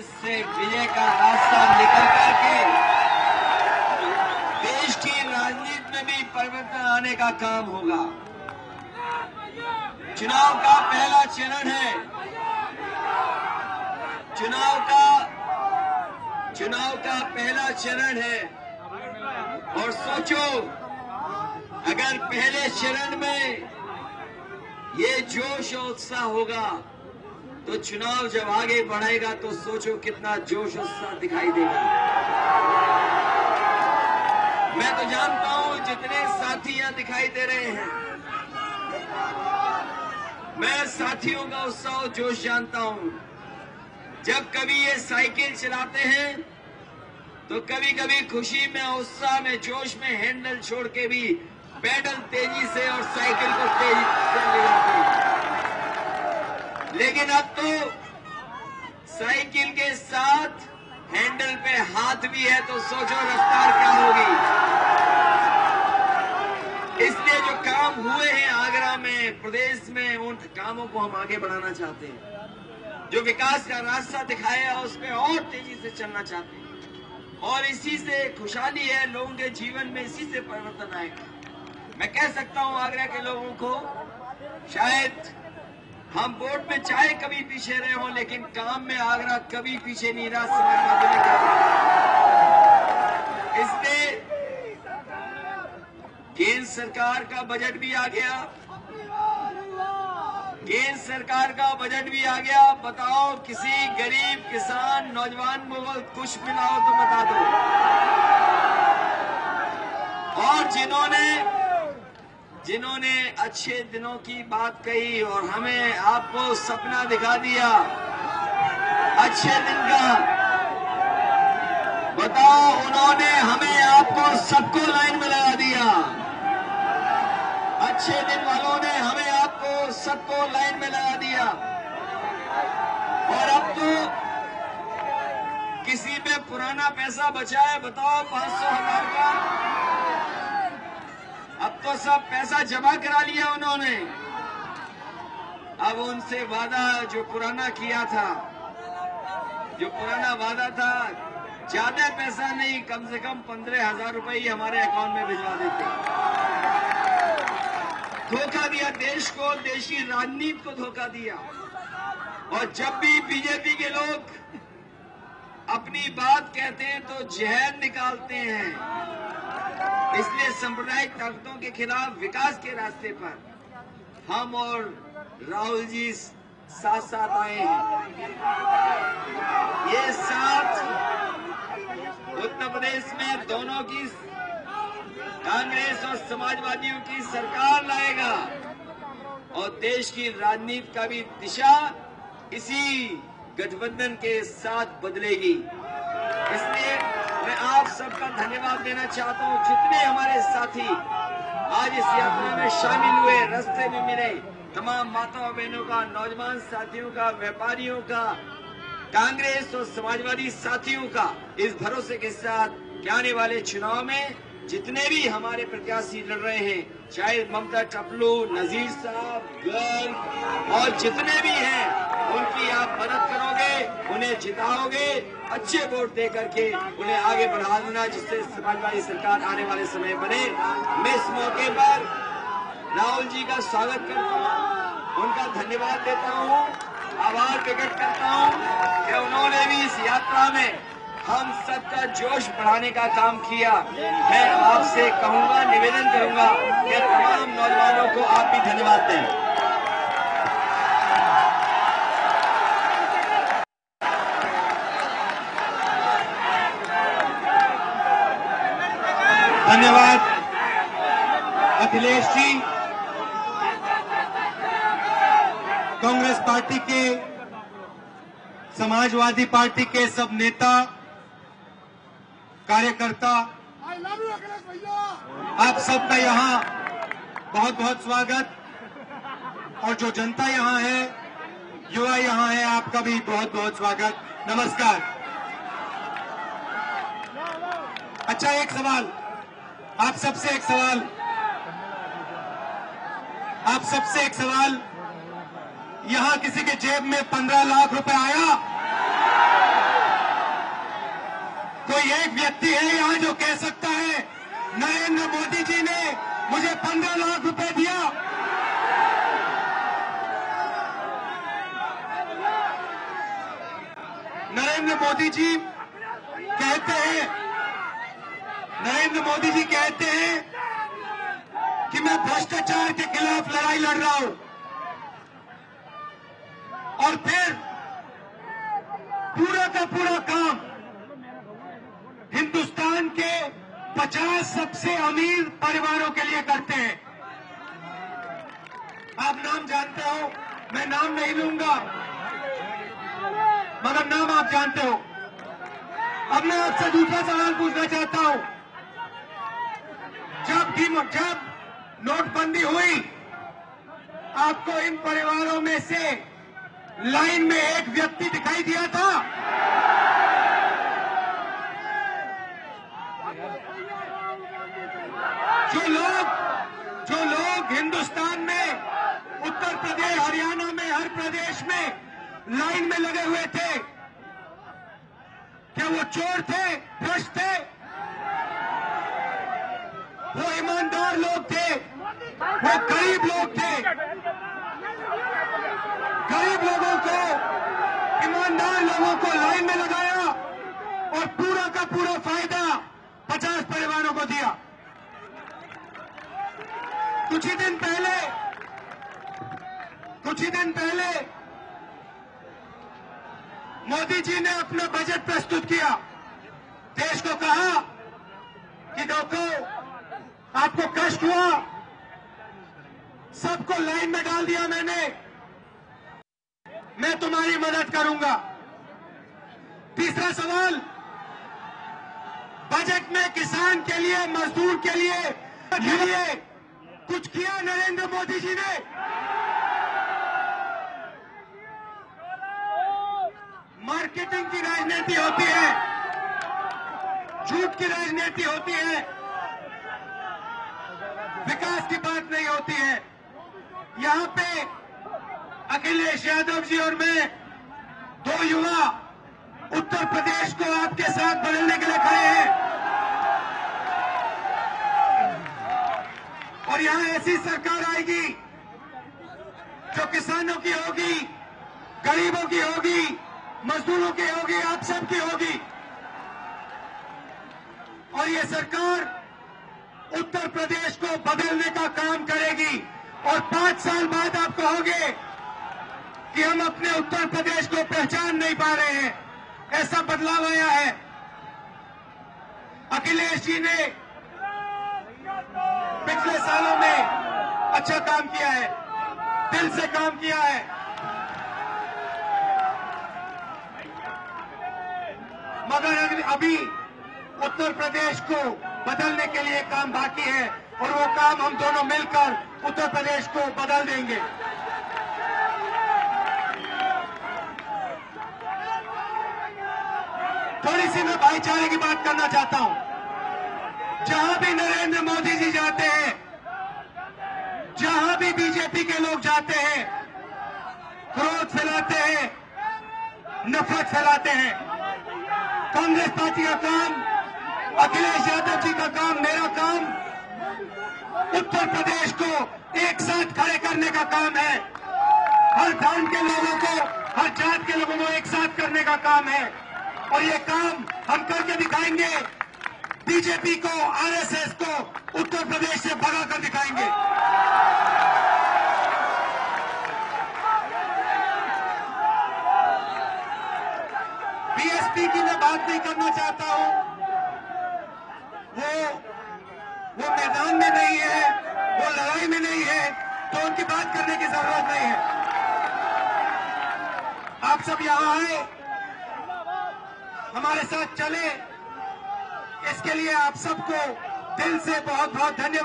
से विजय का रास्ता निकल करके देश की राजनीति में भी परिवर्तन आने का काम होगा। चुनाव का पहला चरण है। चुनाव का पहला चरण है और सोचो, अगर पहले चरण में ये जोश और उत्साह होगा तो चुनाव जब आगे बढ़ेगा तो सोचो कितना जोश उत्साह दिखाई देगा। मैं तो जानता हूं जितने साथी यहां दिखाई दे रहे हैं, मैं साथियों का उत्साह और जोश जानता हूं। जब कभी ये साइकिल चलाते हैं तो कभी कभी खुशी में, उत्साह में, जोश में हैंडल छोड़ के भी पैडल तेजी से और साइकिल को तेजी से ले जाते हैं। लेकिन अब तो साइकिल के साथ हैंडल पे हाथ भी है तो सोचो रफ्तार क्या होगी। इसलिए जो काम हुए हैं आगरा में, प्रदेश में, उन कामों को हम आगे बढ़ाना चाहते हैं। जो विकास का रास्ता दिखाया उसमें और तेजी से चलना चाहते हैं और इसी से खुशहाली है लोगों के जीवन में, इसी से परिवर्तन आएगा। मैं कह सकता हूं आगरा के लोगों को, शायद हम वोट में चाहे कभी पीछे रहे हों लेकिन काम में आगरा कभी पीछे नहीं रहा। समाजवादी ने इसलिए केंद्र सरकार का बजट भी आ गया। केंद्र सरकार का बजट भी आ गया। बताओ, किसी गरीब किसान नौजवान को कुछ मिला हो तो बता दो। और जिन्होंने अच्छे दिनों की बात कही और हमें आपको सपना दिखा दिया अच्छे दिन का, बताओ, उन्होंने हमें आपको सबको लाइन में लगा दिया। अच्छे दिन वालों ने हमें आपको सबको लाइन में लगा दिया और अब तो किसी में पुराना पैसा बचा है, बताओ 500,000 का, अब तो सब पैसा जमा करा लिया उन्होंने। अब उनसे वादा जो पुराना किया था, जो पुराना वादा था, ज्यादा पैसा नहीं, कम से कम 15,000 रुपए ही हमारे अकाउंट में भिजवा देते। धोखा दिया देश को, देश की राजनीति को धोखा दिया। और जब भी बीजेपी के लोग अपनी बात कहते हैं तो जहर निकालते हैं। इसलिए सांप्रदायिक ताकतों के खिलाफ विकास के रास्ते पर हम और राहुल जी साथ साथ आए हैं। ये साथ उत्तर प्रदेश में दोनों की, कांग्रेस और समाजवादियों की सरकार लाएगा और देश की राजनीति का भी दिशा इसी गठबंधन के साथ बदलेगी। इसलिए मैं आप सबका धन्यवाद देना चाहता हूं। जितने हमारे साथी आज इस यात्रा में शामिल हुए, रास्ते में मिले, तमाम माताओं बहनों का, नौजवान साथियों का, व्यापारियों का, कांग्रेस और समाजवादी साथियों का, इस भरोसे के साथ कि आने वाले चुनाव में जितने भी हमारे प्रत्याशी लड़ रहे हैं, चाहे ममता टपलू, नजीर साहब, गर्ग और जितने भी हैं, उनकी आप मदद करोगे, उन्हें जिताओगे, अच्छे वोट दे करके उन्हें आगे बढ़ा देना, जिससे समाजवादी सरकार आने वाले समय बने। मैं इस मौके पर राहुल जी का स्वागत करता हूं, उनका धन्यवाद देता हूं, आभार प्रकट करता हूं कि उन्होंने भी इस यात्रा में हम सबका जोश बढ़ाने का काम किया। मैं आपसे कहूंगा, निवेदन करूंगा कि तमाम नौजवानों को आप भी धन्यवाद दें। धन्यवाद अखिलेश जी। कांग्रेस पार्टी के, समाजवादी पार्टी के सब नेता, कार्यकर्ता, आप सबका यहाँ बहुत बहुत स्वागत। और जो जनता यहाँ है, युवा यहाँ है, आपका भी बहुत बहुत स्वागत, नमस्कार। अच्छा, एक सवाल, आप सबसे एक सवाल, यहाँ किसी के जेब में 15 लाख रुपए आया? कोई एक व्यक्ति है यहां जो कह सकता है नरेंद्र मोदी जी ने मुझे 15 लाख रुपए दिया? नरेंद्र मोदी जी कहते हैं कि मैं भ्रष्टाचार के खिलाफ लड़ाई लड़ रहा हूं, और फिर पूरा का पूरा काम हिंदुस्तान के 50 सबसे अमीर परिवारों के लिए करते हैं। आप नाम जानते हो, मैं नाम नहीं लूंगा, मगर नाम आप जानते हो। अब मैं आपसे दूसरा सवाल पूछना चाहता हूं। जब नोटबंदी हुई, आपको इन परिवारों में से लाइन में एक व्यक्ति दिखाई दिया था? जो लोग हिंदुस्तान में, उत्तर प्रदेश, हरियाणा में, हर प्रदेश में लाइन में लगे हुए थे, क्या वो चोर थे, भ्रष्ट थे? वो ईमानदार लोग थे, वो गरीब लोग थे? गरीब लोगों को, ईमानदार लोगों को लाइन में लगाया और पूरा का पूरा फायदा 50 परिवारों को दिया। कुछ ही दिन पहले मोदी जी ने अपना बजट प्रस्तुत किया। देश को कहा कि देखो, आपको कष्ट हुआ, सबको लाइन में डाल दिया मैंने, मैं तुम्हारी मदद करूंगा। तीसरा सवाल, बजट में किसान के लिए, मजदूर के लिए कुछ किया नरेंद्र मोदी जी ने? मार्केटिंग की राजनीति होती है, झूठ की राजनीति होती है, विकास की बात नहीं होती है। यहां पे अखिलेश यादव जी और मैं, दो युवा, उत्तर प्रदेश को आपके साथ बदलने के लिए खड़े हैं, और यहां ऐसी सरकार आएगी जो किसानों की होगी, गरीबों की होगी, मजदूरों की होगी, आप सबकी होगी। और ये सरकार उत्तर प्रदेश को बदलने का काम करेगी, और 5 साल बाद आप कहोगे कि हम अपने उत्तर प्रदेश को पहचान नहीं पा रहे हैं, ऐसा बदलाव आया है। अखिलेश जी ने पिछले सालों में अच्छा काम किया है, दिल से काम किया है, मगर अभी उत्तर प्रदेश को बदलने के लिए काम बाकी है, और वो काम हम दोनों मिलकर उत्तर प्रदेश को बदल देंगे। थोड़ी सी मैं भाईचारे की बात करना चाहता हूं। जहां भी नरेंद्र मोदी जी जाते हैं, जहां भी बीजेपी के लोग जाते हैं, क्रोध फैलाते हैं, नफरत फैलाते हैं। कांग्रेस पार्टी का काम, अखिलेश यादव जी का काम, मेरा काम उत्तर प्रदेश को एक साथ खड़े करने का काम है। हर धर्म के लोगों को, हर जात के लोगों को एक साथ करने का काम है, और ये काम हम करके दिखाएंगे। बीजेपी को, आरएसएस को उत्तर प्रदेश से भगा कर दिखाएंगे। बीएसपी की मैं बात नहीं करना चाहता हूं, वो मैदान में नहीं है, वो लड़ाई में नहीं है, तो उनकी बात करने की जरूरत नहीं है। आप सब यहां आए, हमारे साथ चले, इसके लिए आप सबको दिल से बहुत बहुत धन्यवाद।